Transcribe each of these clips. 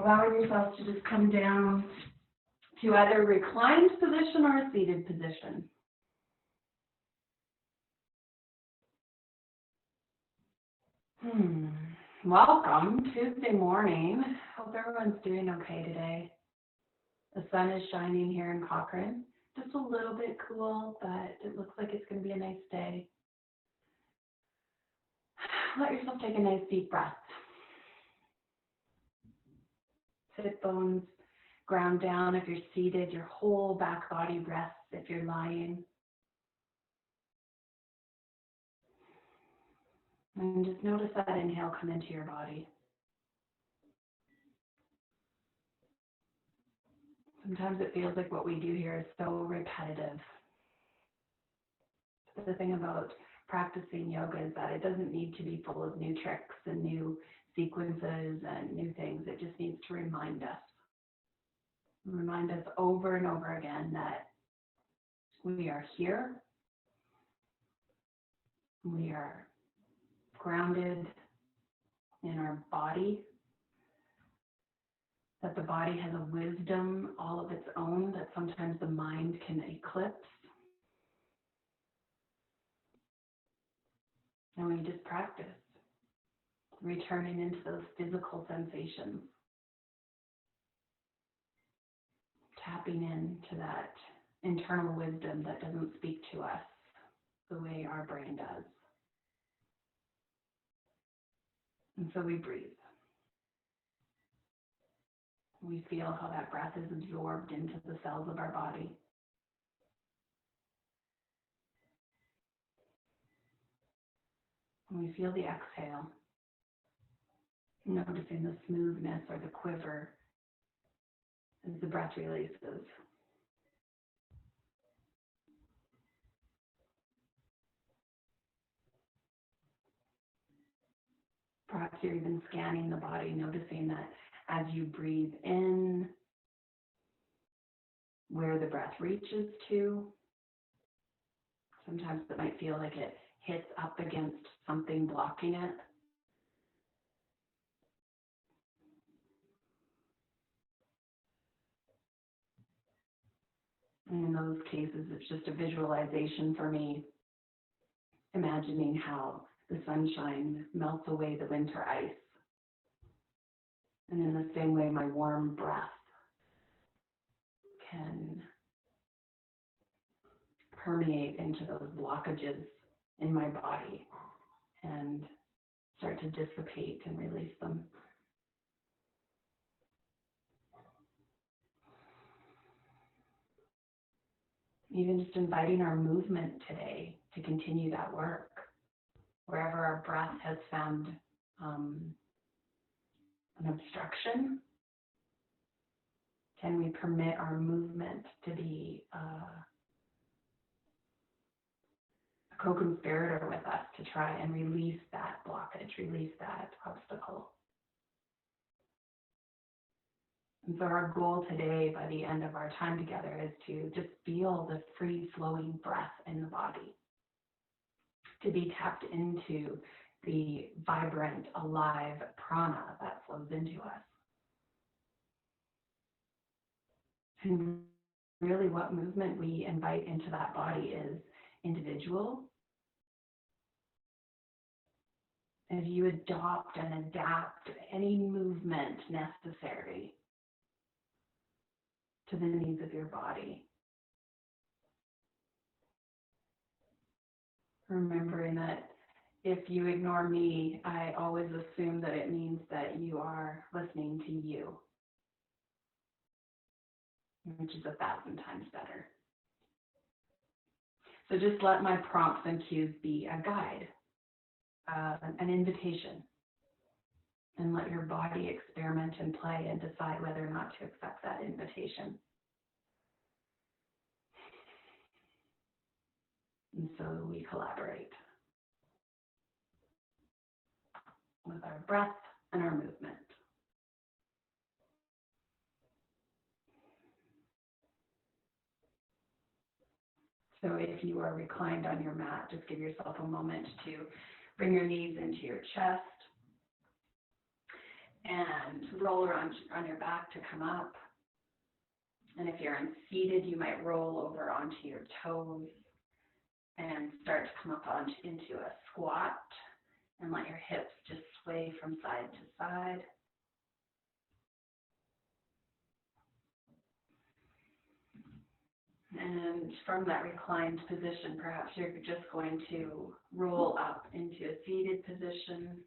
allowing yourself to just come down to either a reclined position or a seated position. Welcome, Tuesday morning. Hope everyone's doing okay today. The sun is shining here in Cochrane. Just a little bit cool, but it looks like it's going to be a nice day. Let yourself take a nice deep breath. Sit bones ground down. If you're seated, your whole back body rests if you're lying. And just notice that inhale come into your body. Sometimes it feels like what we do here is so repetitive. But the thing about practicing yoga is that it doesn't need to be full of new tricks and new sequences and new things. It just needs to remind us over and over again that we are here. We are grounded in our body. That the body has a wisdom all of its own that sometimes the mind can eclipse. And we just practice returning into those physical sensations, tapping into that internal wisdom that doesn't speak to us the way our brain does. And so we breathe. We feel how that breath is absorbed into the cells of our body. And we feel the exhale, noticing the smoothness or the quiver as the breath releases. Perhaps you're even scanning the body, noticing that as you breathe in, where the breath reaches to. Sometimes it might feel like it hits up against something blocking it. And in those cases, it's just a visualization for me, imagining how the sunshine melts away the winter ice. And in the same way, my warm breath can permeate into those blockages in my body and start to dissipate and release them. Even just inviting our movement today to continue that work. Wherever our breath has found an obstruction, can we permit our movement to be a co-conspirator with us to try and release that blockage, release that obstacle? And so our goal today, by the end of our time together, is to just feel the free-flowing breath in the body, to be tapped into the vibrant, alive prana that flows into us. And really what movement we invite into that body is individual. As you adopt and adapt any movement necessary to the needs of your body. Remembering that if you ignore me, I always assume that it means that you are listening to you, which is 1,000 times better. So just let my prompts and cues be a guide, an invitation, and let your body experiment and play and decide whether or not to accept that invitation. And so we collaborate with our breath and our movement. So if you are reclined on your mat, just give yourself a moment to bring your knees into your chest. and roll around on your back to come up. And if you're seated, you might roll over onto your toes and start to come up into a squat and let your hips just sway from side to side. And from that reclined position, perhaps you're just going to roll up into a seated position.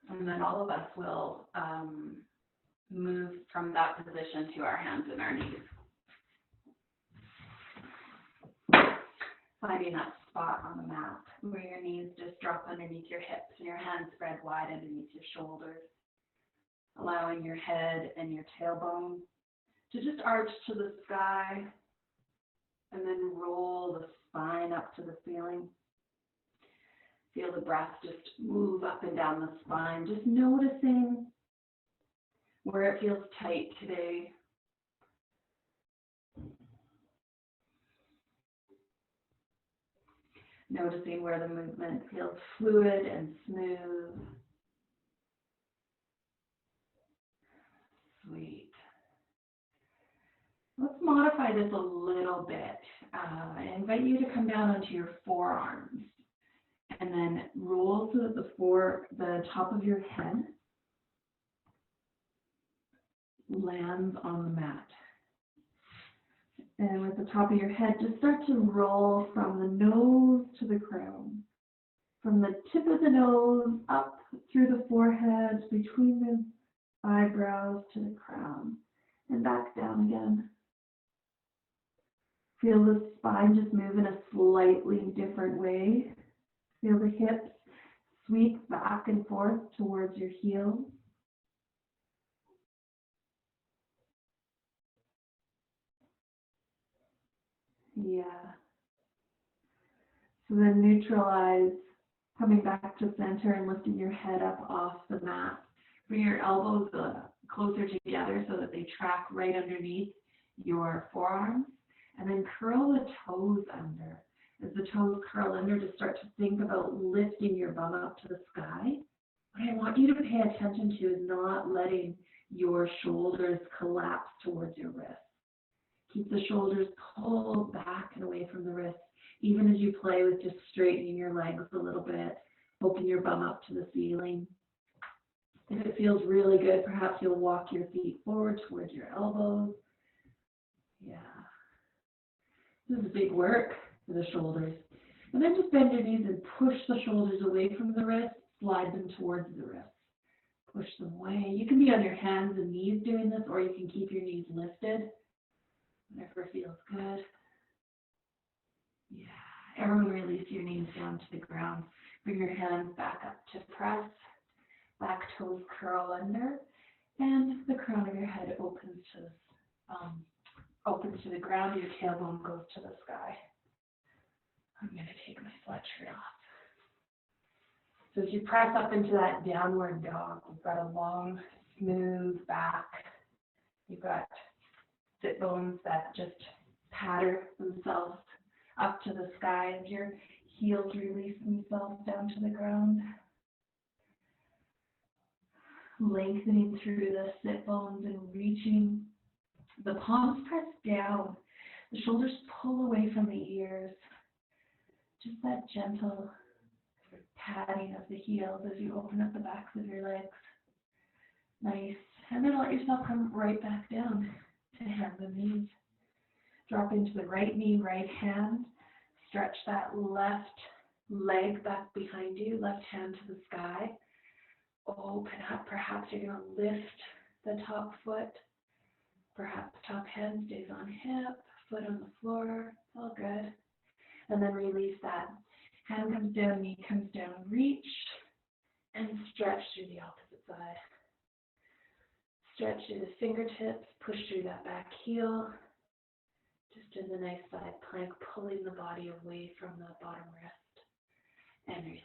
And then all of us will move from that position to our hands and our knees. Finding that spot on the mat where your knees just drop underneath your hips and your hands spread wide underneath your shoulders. Allowing your head and your tailbone to just arch to the sky and then roll the spine up to the ceiling. Feel the breath just move up and down the spine, just noticing where it feels tight today. Noticing where the movement feels fluid and smooth. Sweet. Let's modify this a little bit. I invite you to come down onto your forearms and then roll so that the top of your head lands on the mat. And with the top of your head, just start to roll from the nose to the crown. From the tip of the nose up through the forehead, between the eyebrows to the crown, and back down again. Feel the spine just move in a slightly different way. Feel the hips sweep back and forth towards your heels. Yeah. So then neutralize, coming back to center and lifting your head up off the mat. Bring your elbows closer together so that they track right underneath your forearms. And then curl the toes under. As the toes curl under, just start to think about lifting your bum up to the sky. What I want you to pay attention to is not letting your shoulders collapse towards your wrists. Keep the shoulders pulled back and away from the wrists, even as you play with just straightening your legs a little bit, poking your bum up to the ceiling. If it feels really good, perhaps you'll walk your feet forward towards your elbows. Yeah. This is big work for the shoulders. And then just bend your knees and push the shoulders away from the wrists, slide them towards the wrists. Push them away. You can be on your hands and knees doing this, or you can keep your knees lifted. Whatever feels good. Yeah. Everyone release your knees down to the ground. Bring your hands back up to press. Back toes curl under. And the crown of your head opens to the ground. Your tailbone goes to the sky. I'm going to take my sweatshirt off. So as you press up into that downward dog, you've got a long, smooth back. You've got sit bones that just patter themselves up to the sky as your heels release themselves down to the ground. Lengthening through the sit bones and reaching. The palms press down. The shoulders pull away from the ears. Just that gentle patting of the heels as you open up the backs of your legs. Nice. And then let yourself come right back down to hands and knees. Drop into the right knee, right hand. Stretch that left leg back behind you, left hand to the sky. Open up. Perhaps you're going to lift the top foot. Perhaps top hand stays on hip, foot on the floor. All good. And then release that. Hand comes down, knee comes down, reach, and stretch through the opposite side. Stretch through the fingertips, push through that back heel. Just in the nice side plank, pulling the body away from the bottom wrist. And release.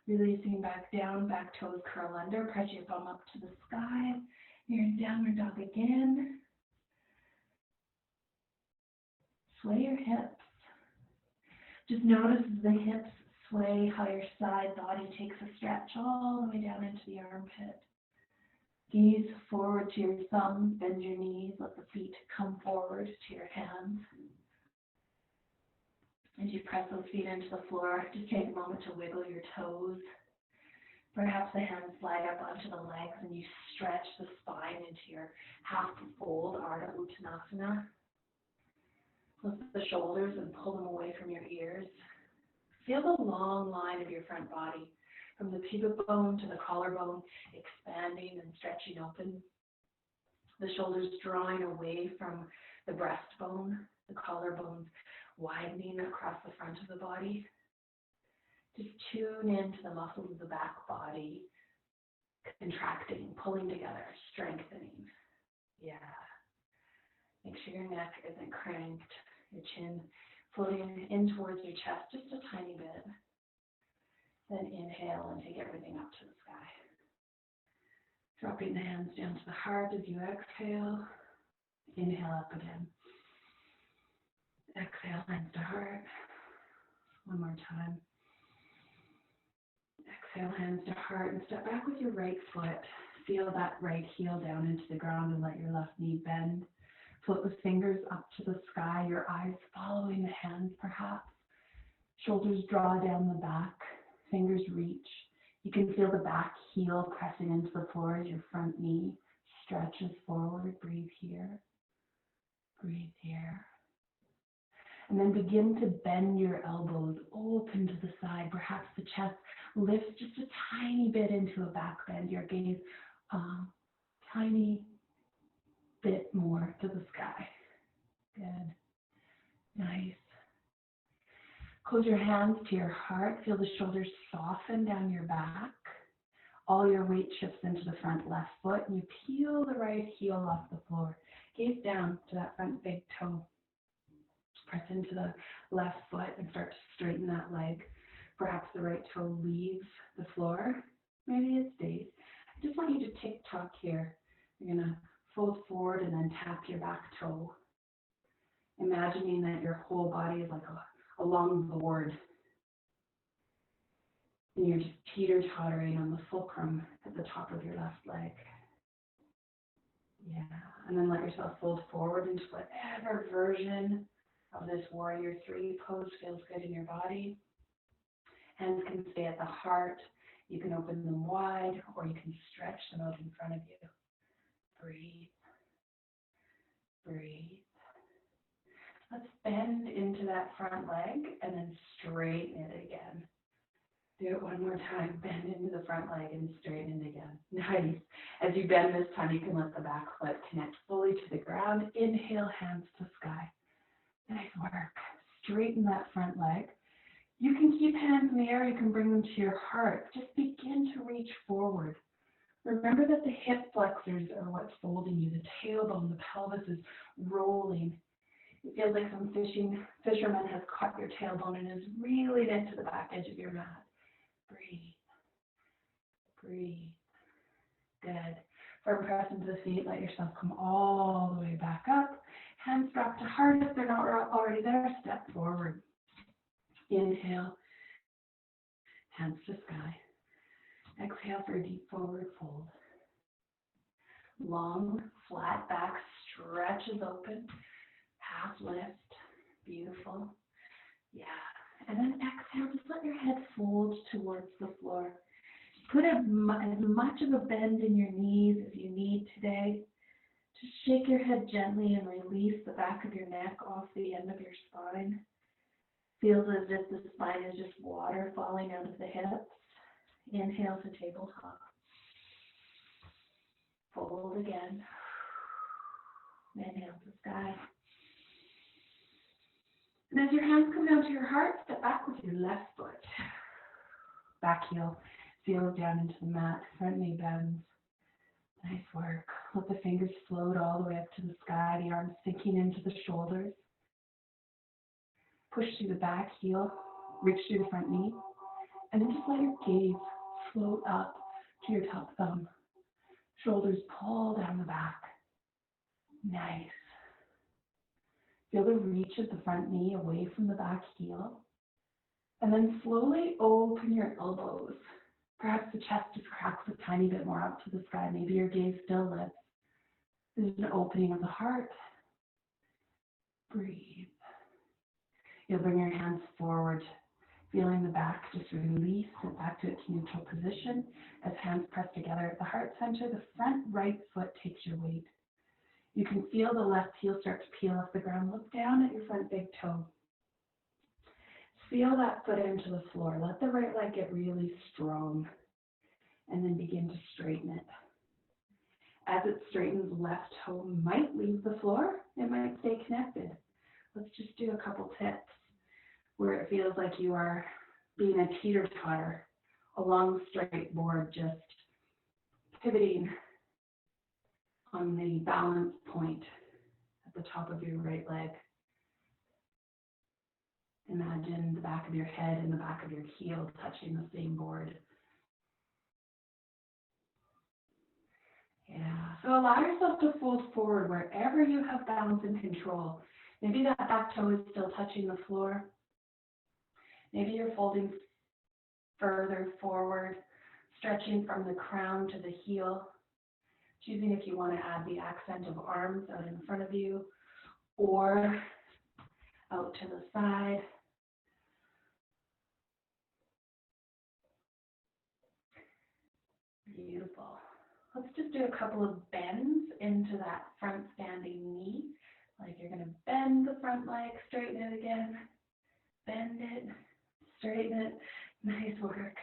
Releasing back down, back toes curl under, press your bum up to the sky. You're in downward dog again. Sway your hips. Just notice as the hips sway how your side body takes a stretch all the way down into the armpit. Gaze forward to your thumbs, bend your knees, let the feet come forward to your hands. As you press those feet into the floor, just take a moment to wiggle your toes. Perhaps the hands slide up onto the legs and you stretch the spine into your half fold, Ardha Uttanasana. Lift the shoulders and pull them away from your ears. Feel the long line of your front body, from the pubic bone to the collarbone, expanding and stretching open. The shoulders drawing away from the breastbone, the collarbones widening across the front of the body. Just tune into the muscles of the back body, contracting, pulling together, strengthening. Yeah. Make sure your neck isn't cranked, your chin floating in towards your chest just a tiny bit. Then inhale and take everything up to the sky. Dropping the hands down to the heart as you exhale. Inhale up again. Exhale, hands to heart. One more time. Exhale, hands to heart, and step back with your right foot. Feel that right heel down into the ground and let your left knee bend. Float the fingers up to the sky, your eyes following the hands perhaps. Shoulders draw down the back, fingers reach. You can feel the back heel pressing into the floor as your front knee stretches forward. Breathe here. Breathe here. And then begin to bend your elbows open to the side. Perhaps the chest lifts just a tiny bit into a back bend. Your gaze tiny bit more to the sky. Good. Nice. Close your hands to your heart. Feel the shoulders soften down your back. All your weight shifts into the front left foot, and you peel the right heel off the floor. Gaze down to that front big toe. Press into the left foot and start to straighten that leg. Perhaps the right toe leaves the floor. Maybe it stays. I just want you to tick-tock here. You're going to fold forward and then tap your back toe. Imagining that your whole body is like a long board. And you're just teeter-tottering on the fulcrum at the top of your left leg. Yeah. And then let yourself fold forward into whatever version of this warrior 3 pose feels good in your body. Hands can stay at the heart. You can open them wide, or you can stretch them out in front of you. Breathe. Breathe. Let's bend into that front leg and then straighten it again. Do it one more time. Bend into the front leg and straighten it again. Nice. As you bend this time, you can let the back foot connect fully to the ground. Inhale, hands to sky. Nice work. Straighten that front leg. You can keep hands in the air. You can bring them to your heart. Just begin to reach forward. Remember that the hip flexors are what's folding you. The tailbone, the pelvis is rolling. It feels like some fisherman has caught your tailbone and is reeling into the back edge of your mat. Breathe. Breathe. Good. Firm press into the feet. Let yourself come all the way back up. Hands drop to heart. If they're not already there, step forward. Inhale. Hands to sky. Exhale for a deep forward fold. Long, flat back stretches open. Half lift. Beautiful. Yeah. And then exhale. Just let your head fold towards the floor. Put as much of a bend in your knees as you need today. Just shake your head gently and release the back of your neck off the end of your spine. Feels as if the spine is just water falling out of the hips. Inhale to tabletop. Fold again. Inhale to sky. And as your hands come down to your heart, step back with your left foot. Back heel feels down into the mat. Front knee bends. Nice work. Let the fingers float all the way up to the sky. The arms sinking into the shoulders. Push through the back heel. Reach through the front knee. And then just let your gaze float up to your top thumb. Shoulders pull down the back. Nice. Feel the reach of the front knee away from the back heel. And then slowly open your elbows. Perhaps the chest just cracks a tiny bit more up to the sky. Maybe your gaze still lifts. There's an opening of the heart. Breathe. You'll bring your hands forward, feeling the back just release and back to its neutral position as hands press together at the heart center. The front right foot takes your weight. You can feel the left heel start to peel off the ground. Look down at your front big toe. Feel that foot into the floor. Let the right leg get really strong and then begin to straighten it. As it straightens, left toe might leave the floor. It might stay connected. Let's just do a couple tips where it feels like you are being a teeter-totter along the straight board, just pivoting on the balance point at the top of your right leg. Imagine the back of your head and the back of your heel touching the same board. Yeah, so allow yourself to fold forward wherever you have balance and control. Maybe that back toe is still touching the floor. Maybe you're folding further forward, stretching from the crown to the heel, choosing if you want to add the accent of arms out in front of you or out to the side. Beautiful. Let's just do a couple of bends into that front standing knee. Like you're going to bend the front leg, straighten it again, bend it, straighten it. Nice work.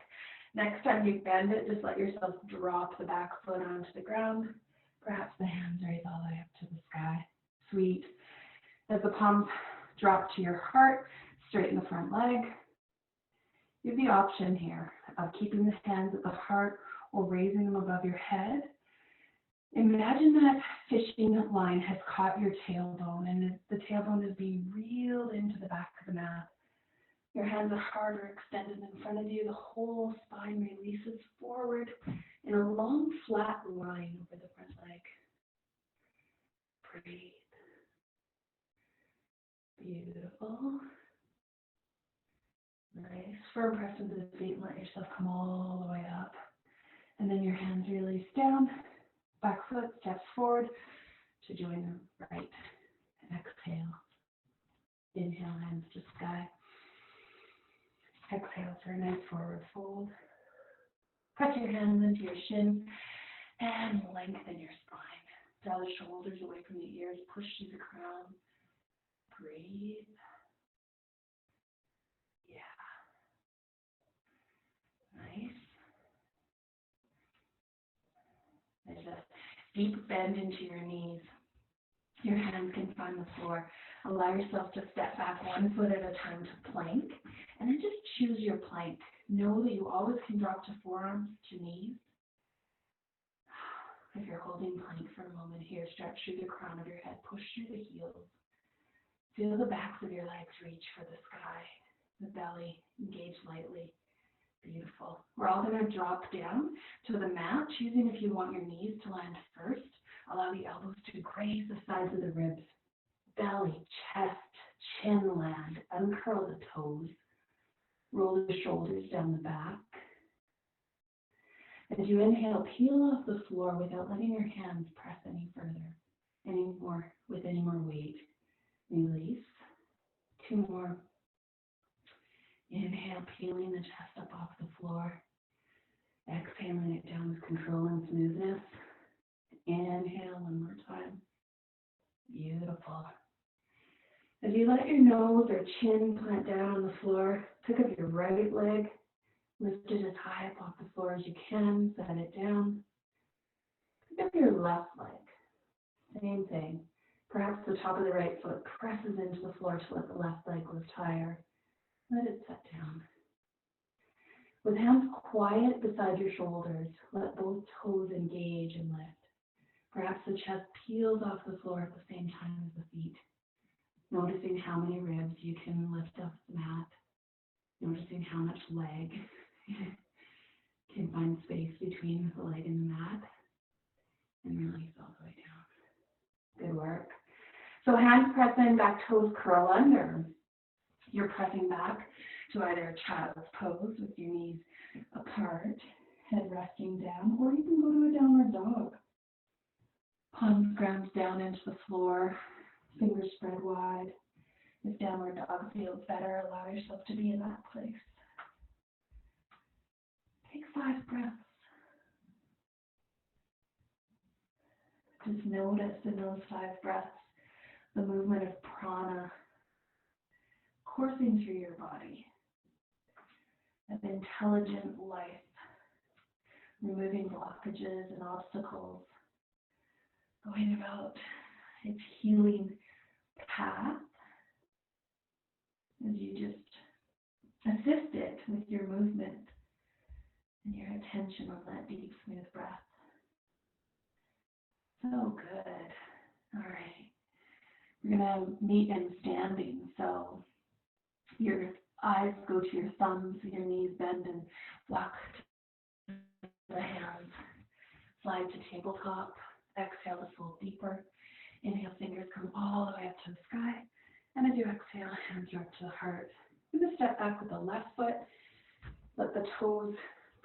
Next time you bend it, just let yourself drop the back foot onto the ground. Perhaps the hands raise all the way up to the sky. Sweet. As the palms drop to your heart, straighten the front leg. You have the option here of keeping the hands at the heart or raising them above your head. Imagine that fishing line has caught your tailbone and the tailbone is being reeled into the back of the mat. Your hands are harder extended in front of you. The whole spine releases forward in a long, flat line over the front leg. Breathe. Beautiful. Nice. Firm press into the feet and let yourself come all the way up. And then your hands release down. Back foot steps forward to join the right. Exhale. Inhale, hands to sky. Exhale for a nice forward fold. Press your hands into your shins and lengthen your spine. Draw the shoulders away from the ears. Push through the crown. Breathe. Yeah. Nice. There's a deep bend into your knees. Your hands can find the floor. Allow yourself to step back one foot at a time to plank, and then just choose your plank. Know that you always can drop to forearms to knees. If you're holding plank for a moment here, stretch through the crown of your head, push through the heels. Feel the backs of your legs reach for the sky. The belly engage lightly. Beautiful. We're all going to drop down to the mat, choosing if you want your knees to land first. Allow the elbows to graze the sides of the ribs. Belly, chest, chin land. Uncurl the toes. Roll the shoulders down the back. As you inhale, peel off the floor without letting your hands press any further, with any more weight. Release. 2 more. Inhale, peeling the chest up off the floor. Exhaling it down with control and smoothness. Inhale 1 more time. Beautiful. As you let your nose or chin plant down on the floor, pick up your right leg, lift it as high up off the floor as you can, set it down. Pick up your left leg. Same thing. Perhaps the top of the right foot presses into the floor to let the left leg lift higher. Let it set down. With hands quiet beside your shoulders, let both toes engage and lift. Perhaps the chest peels off the floor at the same time as the feet. Noticing how many ribs you can lift off the mat. Noticing how much leg can find space between the leg and the mat. And release all the way down. Good work. So hands press in, back toes curl under. You're pressing back to either a child's pose with your knees apart, head resting down, or you can go to a downward dog. Palms ground down into the floor, fingers spread wide. If downward dog feels better, allow yourself to be in that place. Take 5 breaths. Just notice in those 5 breaths the movement of prana coursing through your body. Of intelligent life, removing blockages and obstacles, going about its healing path as you just assist it with your movement and your attention on that deep, smooth breath. So good. All right. We're going to meet in standing. So your eyes go to your thumbs, your knees bend and walk to the hands. Slide to tabletop. Exhale to fold deeper. Inhale, fingers come all the way up to the sky. And as you exhale, hands drop to the heart. We're going to step back with the left foot. Let the toes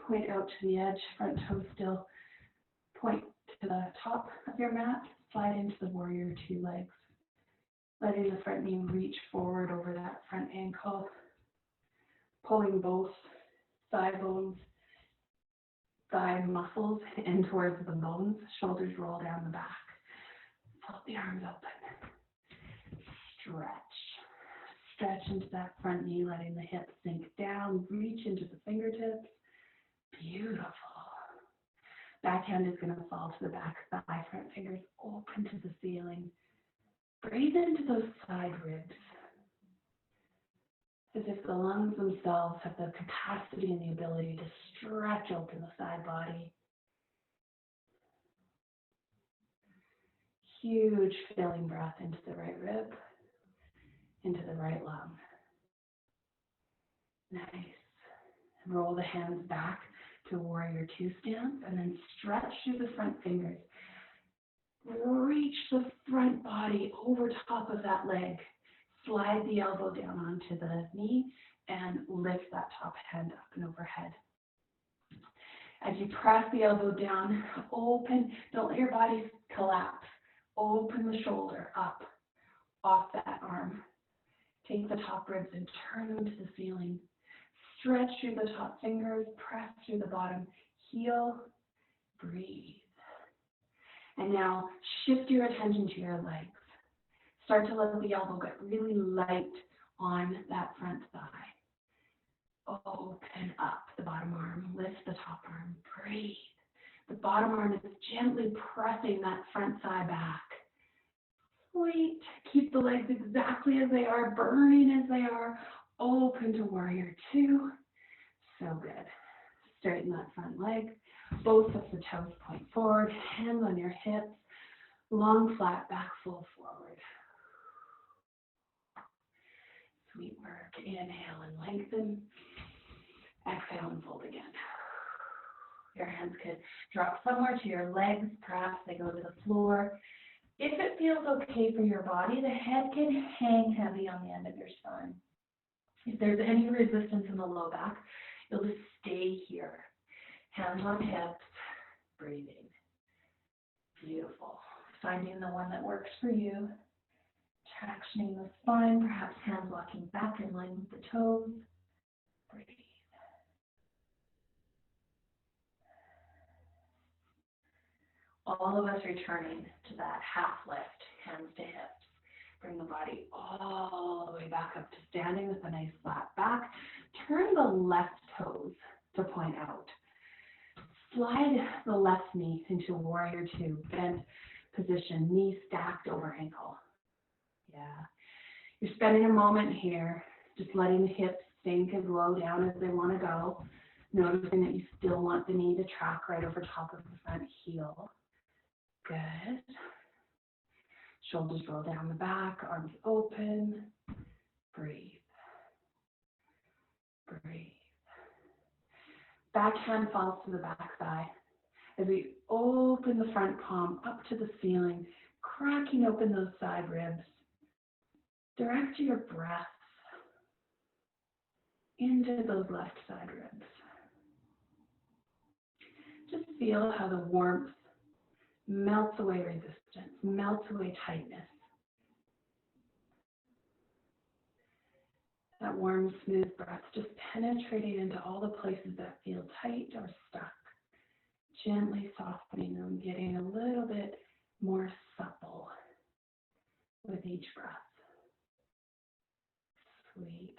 point out to the edge. Front toes still point to the top of your mat. Slide into the warrior 2 legs. Letting the front knee reach forward over that front ankle. Pulling both thigh bones, thigh muscles in towards the bones. Shoulders roll down the back. Float the arms open. Stretch. Stretch into that front knee, letting the hips sink down. Reach into the fingertips. Beautiful. Backhand is going to fall to the back thigh. Front fingers open to the ceiling. Breathe into those side ribs. As if the lungs themselves have the capacity and the ability to stretch open the side body. Huge filling breath into the right rib, into the right lung. Nice. And roll the hands back to warrior 2 stance and then stretch through the front fingers. Reach the front body over top of that leg. Slide the elbow down onto the knee and lift that top hand up and overhead. As you press the elbow down, open, don't let your body collapse. Open the shoulder up, off that arm. Take the top ribs and turn them to the ceiling. Stretch through the top fingers, press through the bottom heel, breathe. And now shift your attention to your legs. Start to let the elbow get really light on that front thigh. Open up the bottom arm, lift the top arm, breathe. The bottom arm is gently pressing that front thigh back. Sweet. Keep the legs exactly as they are, burning as they are. Open to warrior 2. So good. Straighten that front leg. Both of the toes point forward, hands on your hips. Long, flat back, full forward. Sweet work. Inhale and lengthen. Exhale and fold again. Your hands could drop somewhere to your legs. Perhaps they go to the floor. If it feels okay for your body, the head can hang heavy on the end of your spine. If there's any resistance in the low back, you'll just stay here. Hands on hips, breathing. Beautiful. Finding the one that works for you. Tractioning the spine, perhaps hands walking back in line with the toes. Breathe. All of us returning to that half lift, hands to hips. Bring the body all the way back up to standing with a nice flat back. Turn the left toes to point out. Slide the left knee into warrior 2, bent position, knee stacked over ankle. Yeah. You're spending a moment here, just letting the hips sink as low down as they want to go. Noticing that you still want the knee to track right over top of the front heel. Good. Shoulders roll down the back, arms open. Breathe. Breathe. Back hand falls to the back thigh. As we open the front palm up to the ceiling, cracking open those side ribs. Direct your breath into those left side ribs. Just feel how the warmth melts away resistance, melts away tightness. That warm, smooth breath just penetrating into all the places that feel tight or stuck. Gently softening them, getting a little bit more supple with each breath. Sweet.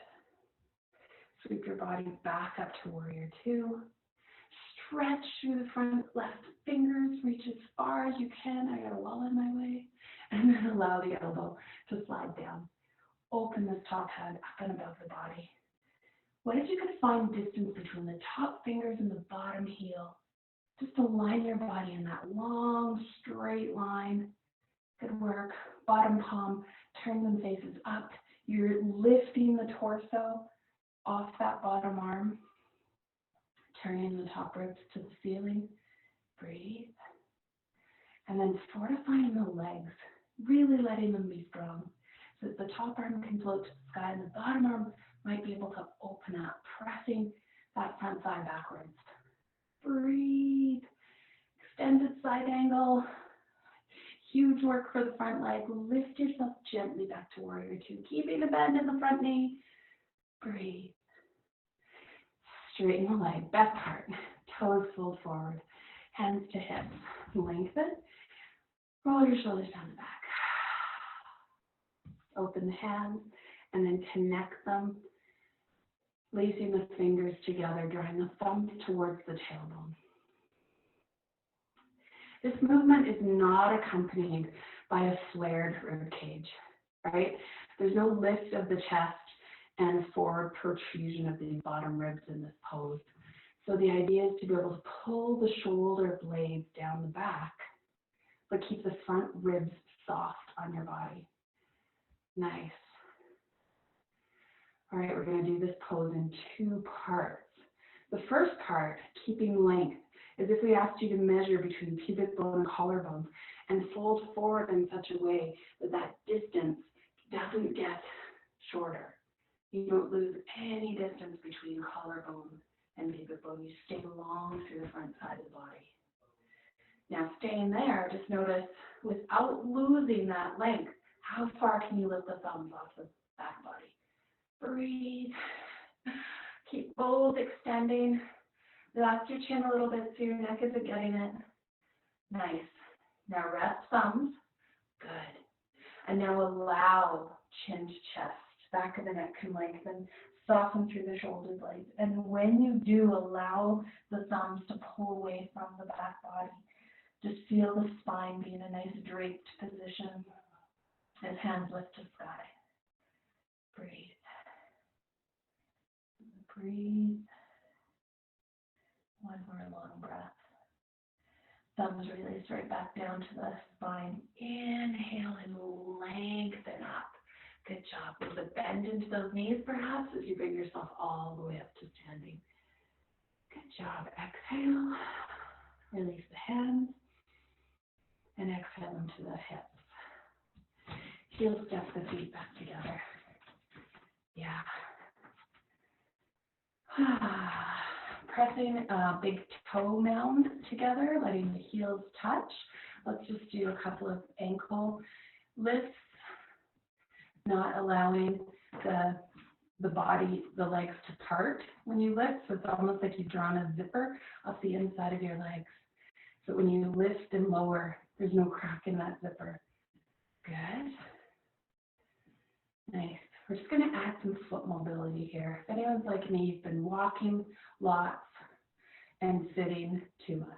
Sweep your body back up to warrior two. Stretch through the front left fingers, reach as far as you can. I got a wall in my way. And then allow the elbow to slide down. Open this top head up and above the body. What if you could find distance between the top fingers and the bottom heel? Just align your body in that long, straight line. Good work. Bottom palm, turn them faces up. You're lifting the torso off that bottom arm. Turning the top ribs to the ceiling. Breathe. And then fortifying the legs. Really letting them be strong. So that the top arm can float to the sky and the bottom arm might be able to open up, pressing that front thigh backwards. Breathe. Extended side angle. Huge work for the front leg. Lift yourself gently back to warrior two, keeping a bend in the front knee. Breathe. Straighten the leg, back part. Toes fold forward. Hands to hips. Lengthen. Roll your shoulders down the back. Open the hands and then connect them. Lacing the fingers together, drawing the thumbs towards the tailbone. This movement is not accompanied by a flared rib cage, right? There's no lift of the chest and forward protrusion of the bottom ribs in this pose. So the idea is to be able to pull the shoulder blades down the back, but keep the front ribs soft on your body. Nice. All right, we're going to do this pose in two parts. The first part, keeping length, is if we asked you to measure between pubic bone and collarbone and fold forward in such a way that that distance doesn't get shorter. You don't lose any distance between collarbone and pubic bone. You stay long through the front side of the body. Now, staying there, just notice, without losing that length, how far can you lift the thumbs off the back body? Breathe. Keep both extending. Relax your chin a little bit so your neck isn't getting it. Nice. Now rest thumbs. Good. And now allow chin to chest. Back of the neck can lengthen. Soften through the shoulder blades. And when you do, allow the thumbs to pull away from the back body. Just feel the spine be in a nice draped position as hands lift to sky. Breathe. Breathe. One more long breath. Thumbs release right back down to the spine. Inhale and lengthen up. Good job. With a bend into those knees, perhaps, as you bring yourself all the way up to standing. Good job. Exhale. Release the hands. And exhale them to the hips. Heel step the feet back together. Yeah. Pressing a big toe mound together, letting the heels touch. Let's just do a couple of ankle lifts, not allowing the body, the legs to part when you lift. So it's almost like you've drawn a zipper up the inside of your legs. So when you lift and lower, there's no crack in that zipper. Good. Nice. We're just going to add some foot mobility here. If anyone's like me, you've been walking lots and sitting too much.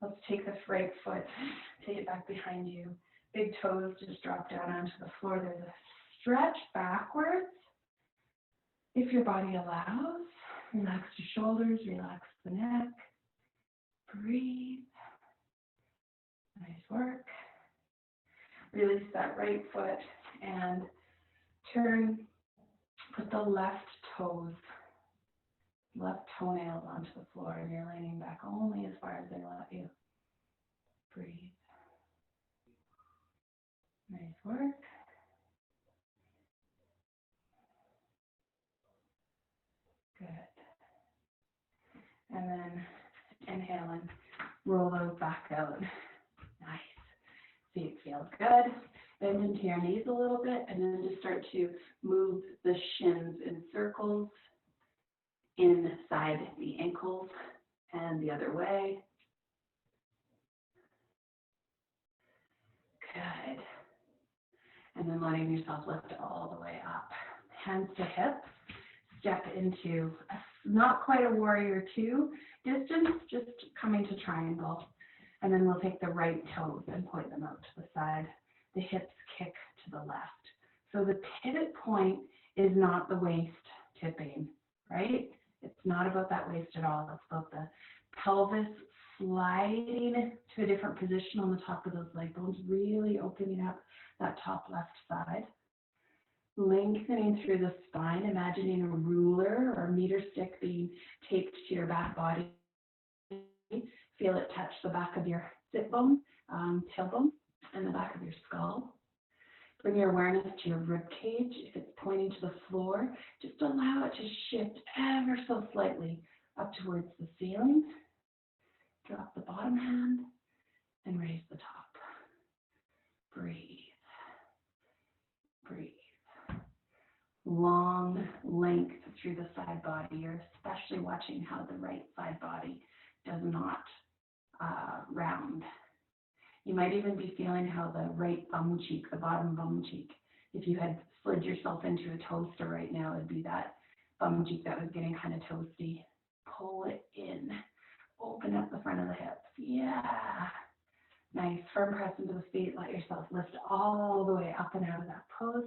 Let's take the right foot, take it back behind you. Big toes just drop down onto the floor. There's a stretch backwards. If your body allows, relax your shoulders, relax the neck. Breathe. Nice work. Release that right foot and turn, put the left toes, left toenails onto the floor, and you're leaning back only as far as they let you. Breathe. Roll those back out. Nice. See, it feels good. Bend into your knees a little bit, and then just start to move the shins in circles inside the ankles and the other way. Good. And then letting yourself lift all the way up. Hands to hips. Step into not quite a warrior two distance, just coming to triangle. And then we'll take the right toes and point them out to the side. The hips kick to the left. So the pivot point is not the waist tipping, right? It's not about that waist at all. It's about the pelvis sliding to a different position on the top of those leg bones, really opening up that top left side. Lengthening through the spine, imagining a ruler or a meter stick being taped to your back body. Feel it touch the back of your sit bone, tailbone, and the back of your skull. Bring your awareness to your rib cage. If it's pointing to the floor, just allow it to shift ever so slightly up towards the ceiling. Drop the bottom hand and raise the top. Breathe. Breathe. Long length through the side body. You're especially watching how the right side body does not round. You might even be feeling how the right bum cheek, the bottom bum cheek, if you had slid yourself into a toaster right now, it'd be that bum cheek that was getting kind of toasty. Pull it in. Open up the front of the hips. Yeah. Nice. Firm press into the feet. Let yourself lift all the way up and out of that pose.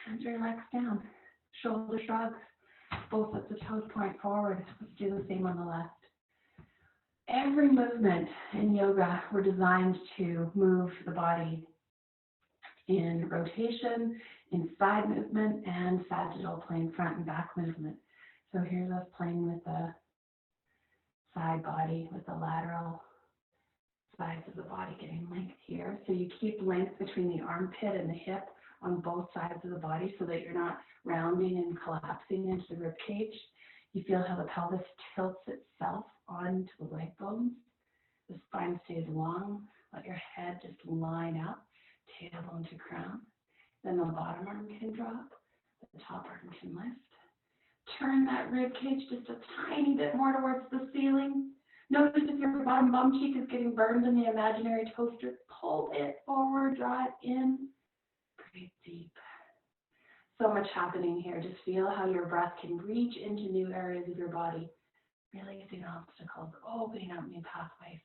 Hands relax down. Shoulder shrugs. Both sets of toes point forward. Let's do the same on the left. Every movement in yoga, we're designed to move the body in rotation, in side movement, and sagittal plane front and back movement. So here's us playing with the side body, with the lateral sides of the body getting length here. So you keep length between the armpit and the hip on both sides of the body so that you're not rounding and collapsing into the rib cage. You feel how the pelvis tilts itself onto the leg bones. The spine stays long. Let your head just line up, tailbone to crown. Then the bottom arm can drop. The top arm can lift. Turn that rib cage just a tiny bit more towards the ceiling. Notice if your bottom bum cheek is getting burned in the imaginary toaster, pull it forward, draw it in. Breathe deep. So much happening here. Just feel how your breath can reach into new areas of your body, releasing obstacles, opening up new pathways,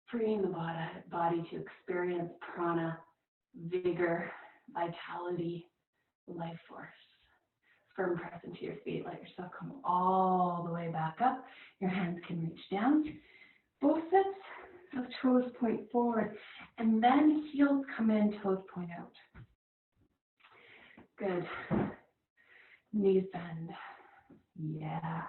freeing the body to experience prana, vigor, vitality, life force. Firm press into your feet. Let yourself come all the way back up. Your hands can reach down. Both sets of toes point forward, and then heels come in, toes point out. Good. Knees bend. Yeah.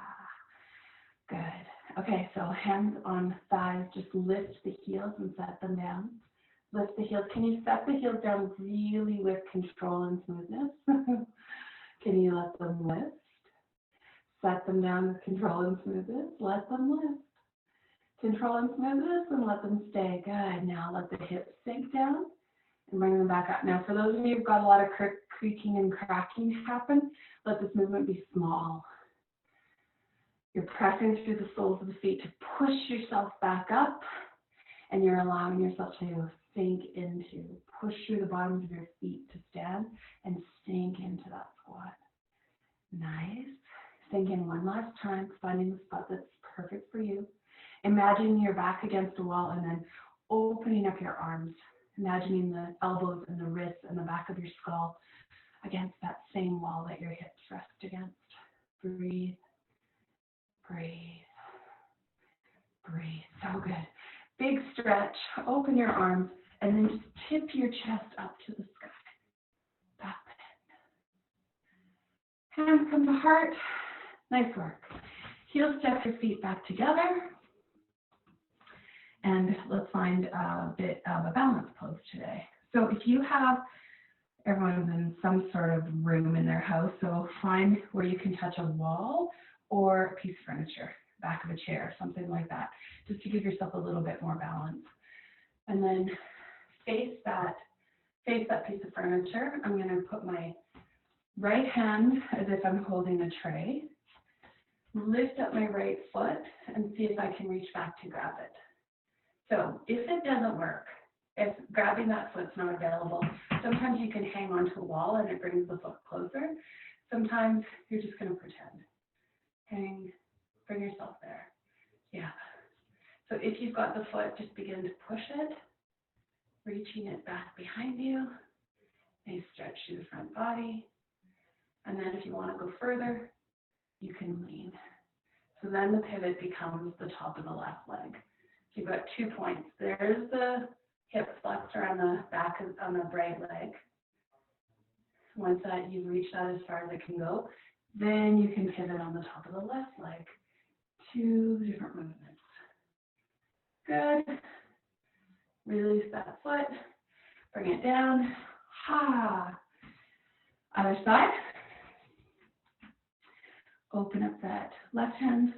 Good. Okay, so hands on thighs. Just lift the heels and set them down. Lift the heels. Can you set the heels down really with control and smoothness? Can you let them lift? Set them down with control and smoothness. Let them lift. Control and smoothness and let them stay. Good. Now let the hips sink down and bring them back up. Now for those of you who've got a lot of creaking and cracking happen, let this movement be small. You're pressing through the soles of the feet to push yourself back up, and you're allowing yourself to sink into, push through the bottoms of your feet to stand and sink into that squat. Nice. Sink in one last time, finding the spot that's perfect for you. Imagining your back against a wall and then opening up your arms. Imagining the elbows and the wrists and the back of your skull against that same wall that your hips rest against. Breathe. Breathe. Breathe. So good. Big stretch. Open your arms and then just tip your chest up to the sky. Back bend. Hands come to heart. Nice work. Heel step your feet back together. And let's find a bit of a balance pose today. So if you have, everyone's in some sort of room in their house, so find where you can touch a wall or a piece of furniture. back of a chair, something like that, just to give yourself a little bit more balance. And then face that piece of furniture. I'm going to put my right hand as if I'm holding a tray, lift up my right foot, and see if I can reach back to grab it. So if it doesn't work, if grabbing that foot's not available, sometimes you can hang onto a wall and it brings the foot closer. Sometimes you're just going to pretend. Hang, bring yourself there. Yeah. So if you've got the foot, just begin to push it, reaching it back behind you. Nice stretch through the front body. And then if you want to go further, you can lean. So then the pivot becomes the top of the left leg. So you've got 2 points. There's the hip flexor on the back on the right leg. Once that you've reached that as far as it can go, then you can pivot on the top of the left leg. 2 different movements. Good. Release that foot. Bring it down. Ha. Other side. Open up that left hand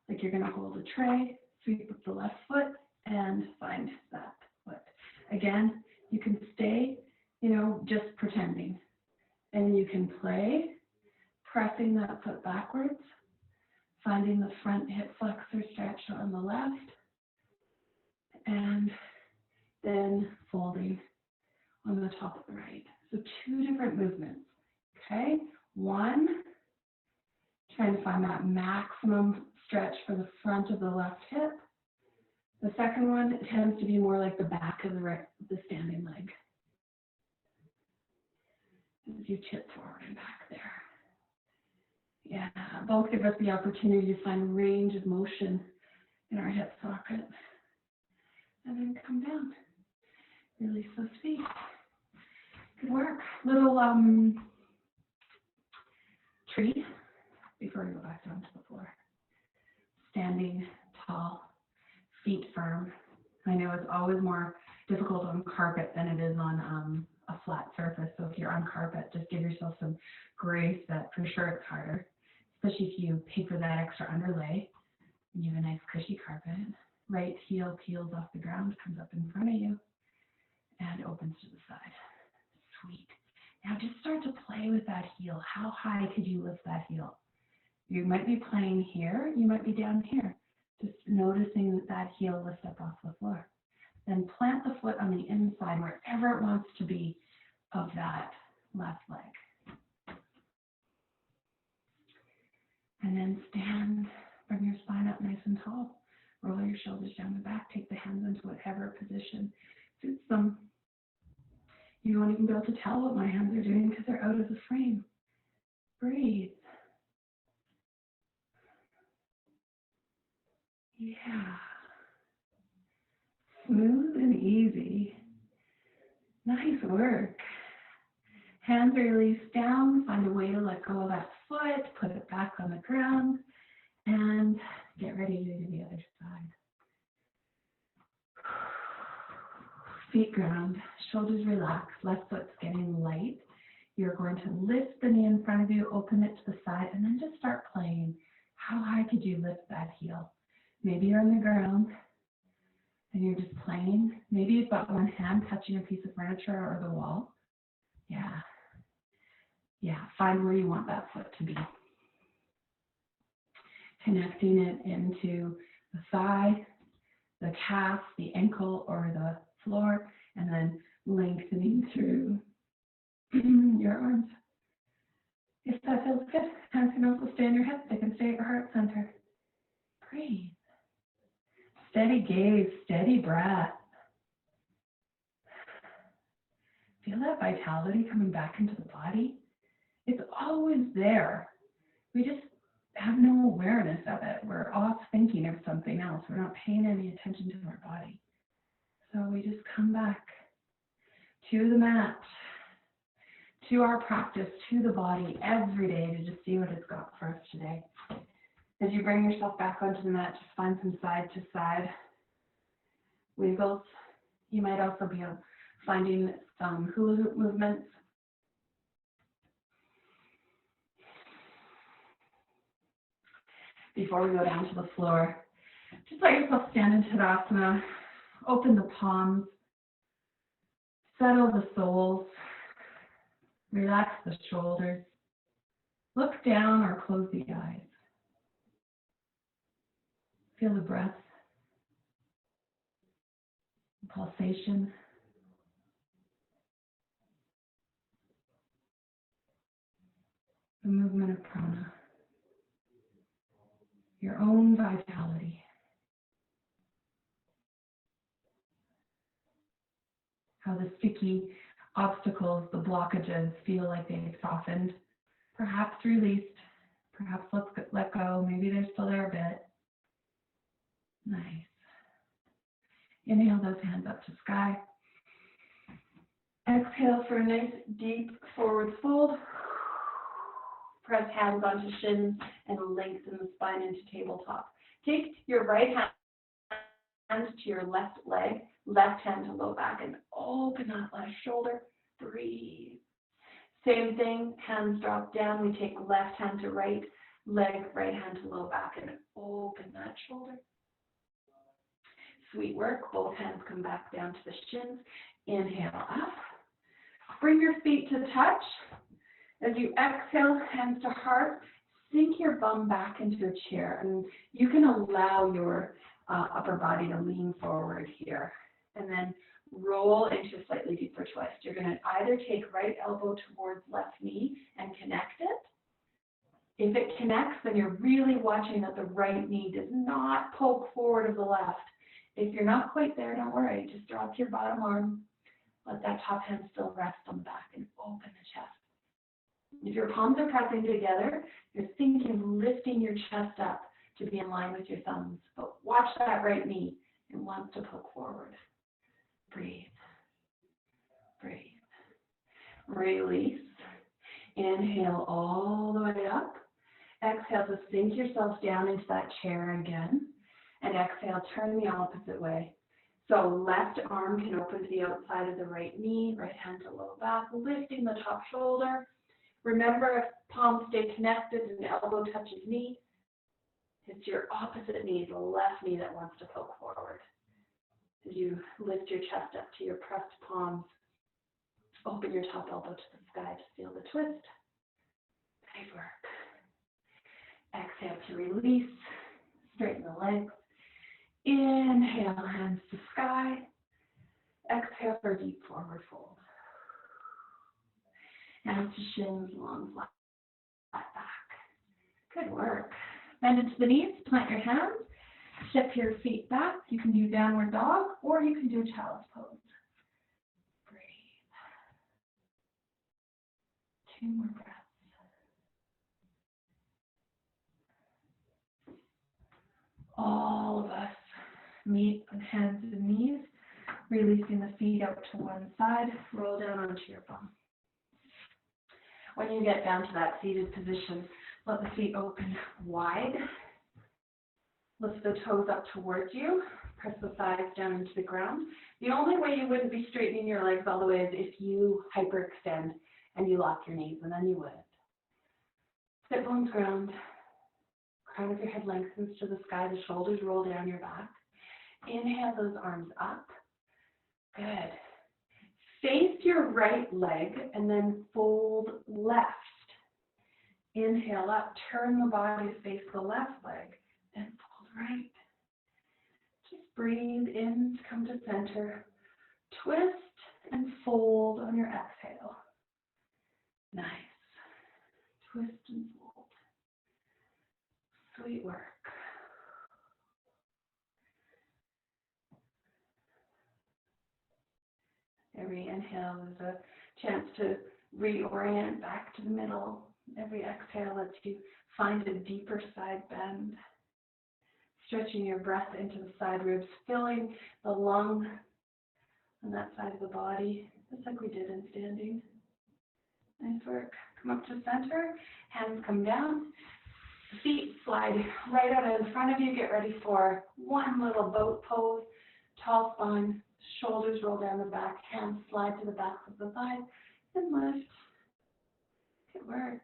like you're going to hold a tray. Sweep up the left foot and find that foot. Again, you can stay, just pretending. And you can play, pressing that foot backwards, finding the front hip flexor stretch on the left, and then folding on the top of the right. So 2 different movements, okay? 1, trying to find that maximum stretch for the front of the left hip. The second one tends to be more like the back of the standing leg. As you tip forward and back there. Yeah, both give us the opportunity to find range of motion in our hip socket. And then come down. Release those feet. Good work. Little tree before we go back down to the floor. Standing tall, feet firm. I know it's always more difficult on carpet than it is on a flat surface. So if you're on carpet, just give yourself some grace that for sure it's harder, especially if you pay for that extra underlay and you have a nice cushy carpet. Right heel peels off the ground, comes up in front of you, and opens to the side. Sweet. Now just start to play with that heel. How high could you lift that heel? You might be playing here, you might be down here. Just noticing that heel lifts up off the floor. Then plant the foot on the inside, wherever it wants to be, of that left leg. And then stand, bring your spine up nice and tall. Roll your shoulders down the back, take the hands into whatever position suits them. You won't even be able to tell what my hands are doing because they're out of the frame. Breathe. Yeah. Smooth and easy. Nice work. Hands are released down. Find a way to let go of that foot. Put it back on the ground. And get ready to do the other side. Feet ground. Shoulders relax. Left foot's getting light. You're going to lift the knee in front of you. Open it to the side. And then just start playing. How high could you lift that heel? Maybe you're on the ground. And you're just playing. Maybe you've got one hand touching a piece of furniture or the wall. Yeah. Yeah, find where you want that foot to be. Connecting it into the thigh, the calf, the ankle, or the floor, and then lengthening through your arms. If that feels good, hands can also stay in your hips. They can stay at your heart center. Breathe. Steady gaze, steady breath. Feel that vitality coming back into the body. It's always there. We just have no awareness of it. We're off thinking of something else. We're not paying any attention to our body. So we just come back to the mat, to our practice, to the body every day to just see what it's got for us today. As you bring yourself back onto the mat, just find some side to side wiggles. You might also be finding some hula hoop movements. Before we go down to the floor, just let yourself stand in Tadasana. Open the palms. Settle the soles. Relax the shoulders. Look down or close the eyes. Feel the breath, the pulsation. The movement of prana. Your own vitality. How the sticky obstacles, the blockages feel like they've softened, perhaps released, perhaps let go. Maybe they're still there a bit. Nice. Inhale those hands up to sky. Exhale for a nice deep forward fold. Press hands onto shins and lengthen the spine into tabletop. Take your right hand to your left leg, left hand to low back, and open that left shoulder. Breathe. Same thing, hands drop down. We take left hand to right leg, right hand to low back, and open that shoulder. Sweet work. Both hands come back down to the shins. Inhale up. Bring your feet to touch. As you exhale, hands to heart, sink your bum back into your chair, and you can allow your upper body to lean forward here, and then roll into a slightly deeper twist. You're going to either take right elbow towards left knee and connect it. If it connects, then you're really watching that the right knee does not poke forward of the left. If you're not quite there, don't worry. Just drop your bottom arm. Let that top hand still rest on the back and open the chest. If your palms are pressing together, you're thinking lifting your chest up to be in line with your thumbs. But watch that right knee. It wants to poke forward. Breathe. Breathe. Release. Inhale all the way up. Exhale to sink yourself down into that chair again. And exhale, turn the opposite way. So left arm can open to the outside of the right knee, right hand to low back, lifting the top shoulder. Remember, if palms stay connected and elbow touches knee, it's your opposite knee, the left knee, that wants to poke forward. As you lift your chest up to your pressed palms, open your top elbow to the sky to feel the twist. Nice work. Exhale to release, straighten the legs. Inhale, hands to sky. Exhale for a deep forward fold. Hands to shins, long flat back. Good work. Bend into the knees, plant your hands, shift your feet back. You can do downward dog or you can do child's pose. Breathe. 2 more breaths. All of us meet on hands and knees, releasing the feet out to one side, roll down onto your bum. When you get down to that seated position, let the feet open wide. Lift the toes up towards you. Press the thighs down into the ground. The only way you wouldn't be straightening your legs all the way is if you hyperextend and you lock your knees, and then you wouldn't. Sit bones ground. Crown of your head lengthens to the sky. The shoulders roll down your back. Inhale those arms up. Good. Face your right leg and then fold left. Inhale up. Turn the body to face the left leg. Then fold right. Just breathe in to come to center. Twist and fold on your exhale. Nice. Twist and fold. Sweet work. Every inhale is a chance to reorient back to the middle. Every exhale lets you find a deeper side bend. Stretching your breath into the side ribs, filling the lung on that side of the body, just like we did in standing. Nice work. Come up to center, hands come down. Feet slide right out in front of you. Get ready for one little boat pose. Tall spine, shoulders roll down the back, hands slide to the backs of the thighs, and lift. Good work.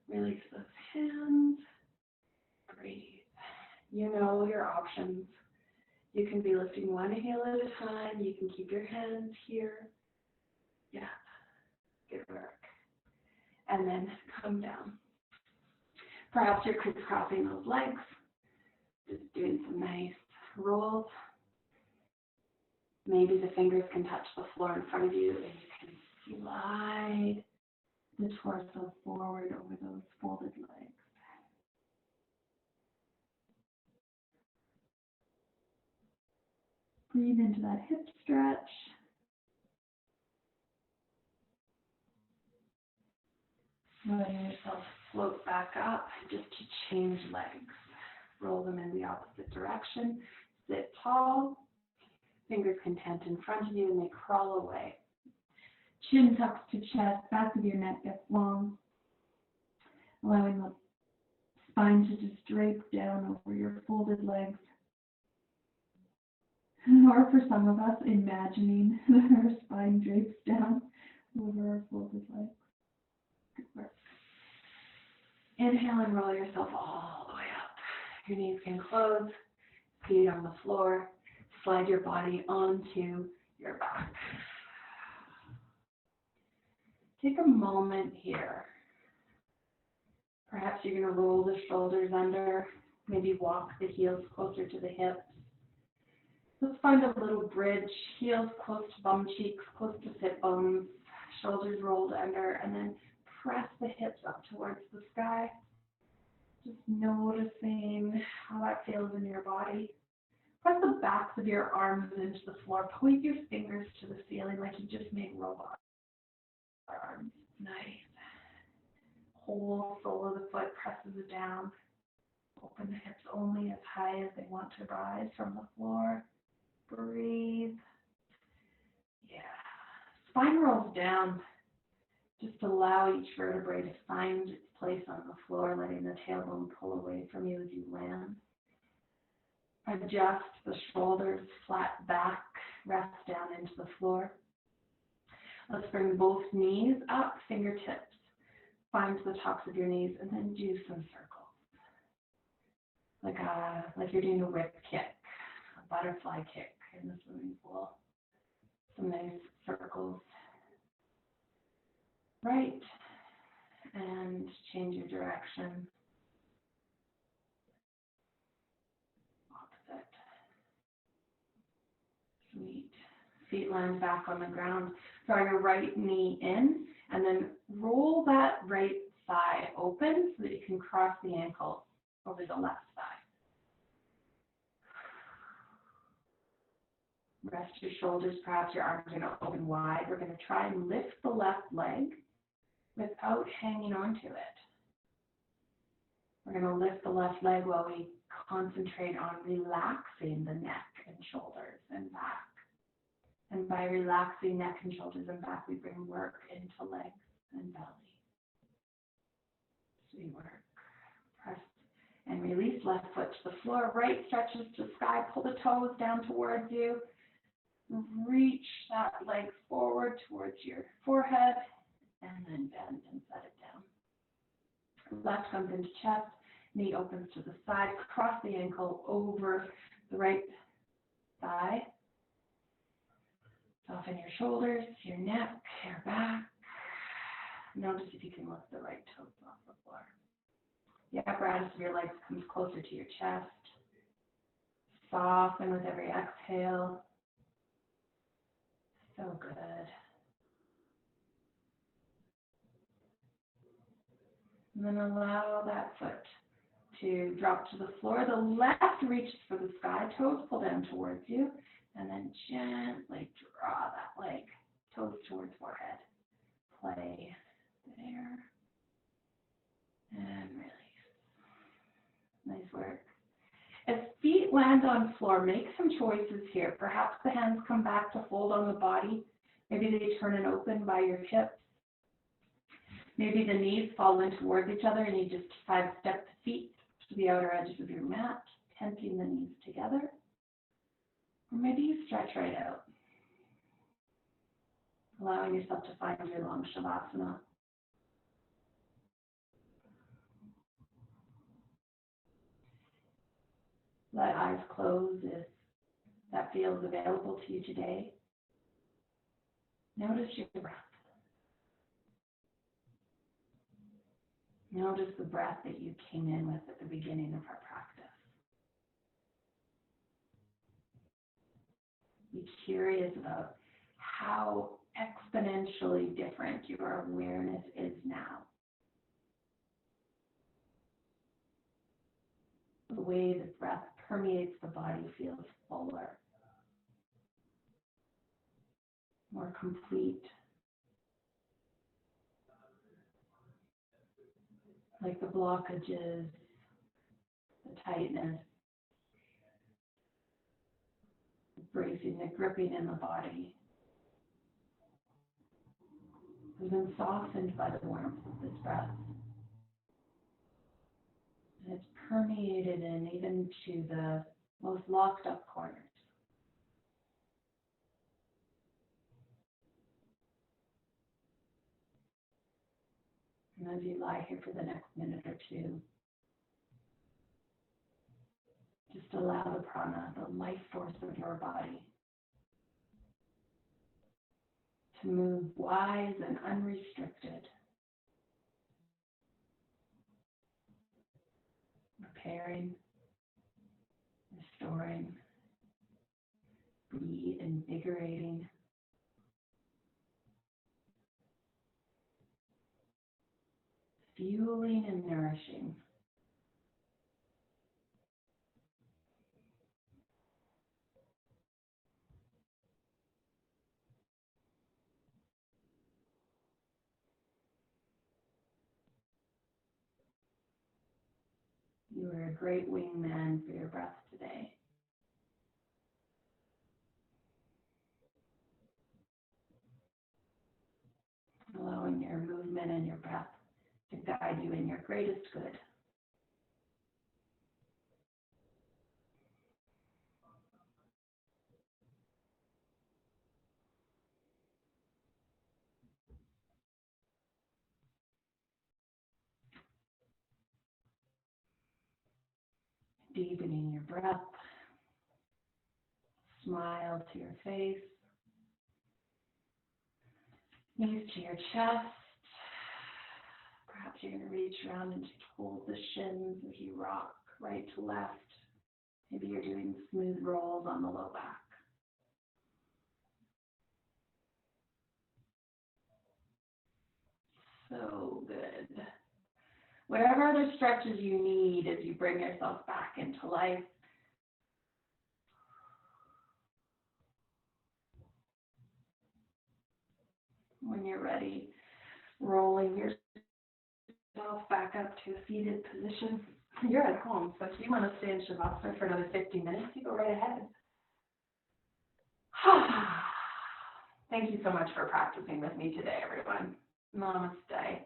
Release those hands. Breathe. You know your options. You can be lifting one heel at a time. You can keep your hands here. Yeah, good work. And then come down. Perhaps you're crisscrossing those legs. Just doing some nice rolls. Maybe the fingers can touch the floor in front of you and you can slide the torso forward over those folded legs. Breathe into that hip stretch. Letting yourself float back up just to change legs. Roll them in the opposite direction. Sit tall. Fingers content in front of you and they crawl away. Chin tucks to chest, back of your neck gets long. Allowing the spine to just drape down over your folded legs. Or for some of us, imagining that our spine drapes down over our folded legs. Good work. Inhale and roll yourself all the way up. Your knees can close, feet on the floor. Slide your body onto your back. Take a moment here. Perhaps you're going to roll the shoulders under, maybe walk the heels closer to the hips. Let's find a little bridge, heels close to bum cheeks, close to sit bones, shoulders rolled under, and then press the hips up towards the sky. Just noticing how that feels in your body. Press the backs of your arms into the floor. Point your fingers to the ceiling like you just made robot arms. Nice. Whole sole of the foot presses it down. Open the hips only as high as they want to rise from the floor. Breathe. Yeah. Spine rolls down. Just allow each vertebrae to find its place on the floor, letting the tailbone pull away from you as you land. Adjust the shoulders, flat back, rest down into the floor. Let's bring both knees up, fingertips. Find the tops of your knees and then do some circles. Like you're doing a whip kick, a butterfly kick in the swimming pool. Some nice circles. Right, and change your direction. Opposite. Sweet. Feet land back on the ground. Draw your right knee in, and then roll that right thigh open so that you can cross the ankle over the left thigh. Rest your shoulders, perhaps your arms are going to open wide. We're going to try and lift the left leg without hanging onto it. We're going to lift the left leg while we concentrate on relaxing the neck and shoulders and back. And by relaxing neck and shoulders and back, we bring work into legs and belly. Sweet work. Press and release left foot to the floor. Right stretches to sky. Pull the toes down towards you. Reach that leg forward towards your forehead and then bend and set it down. Left comes into chest, knee opens to the side, cross the ankle over the right thigh. Soften your shoulders, your neck, your back. Notice if you can lift the right toes off the floor. The apparatus of your legs comes closer to your chest. Soften with every exhale. So good. And then allow that foot to drop to the floor. The left reaches for the sky, toes pull down towards you, and then gently draw that leg, toes towards forehead. Play there, and release. Nice work. As feet land on floor, make some choices here. Perhaps the hands come back to hold on the body. Maybe they turn and open by your hips. Maybe the knees fall in towards each other and you just sidestep the feet to the outer edges of your mat, tenting the knees together. Or maybe you stretch right out, allowing yourself to find your long shavasana. Let eyes close if that feels available to you today. Notice your breath. Notice the breath that you came in with at the beginning of our practice. Be curious about how exponentially different your awareness is now. The way the breath permeates the body feels fuller, more complete, like the blockages, the tightness, the bracing, the gripping in the body has been softened by the warmth of this breath. And it's permeated in even to the most locked up corners. And as you lie here for the next minute or two, just allow the prana, the life force of your body, to move wise and unrestricted, repairing, restoring, reinvigorating, fueling and nourishing. You are a great wingman for your breath today. Allowing your movement and your breath to guide you in your greatest good. Deepening your breath. Smile to your face. Knees to your chest. Perhaps you're going to reach around and just hold the shins as you rock right to left. Maybe you're doing smooth rolls on the low back. So good. Whatever other stretches you need as you bring yourself back into life. When you're ready, rolling yourself back up to a seated position. You're at home, so if you want to stay in Shavasana for another 50 minutes, you go right ahead. Thank you so much for practicing with me today, everyone. Namaste.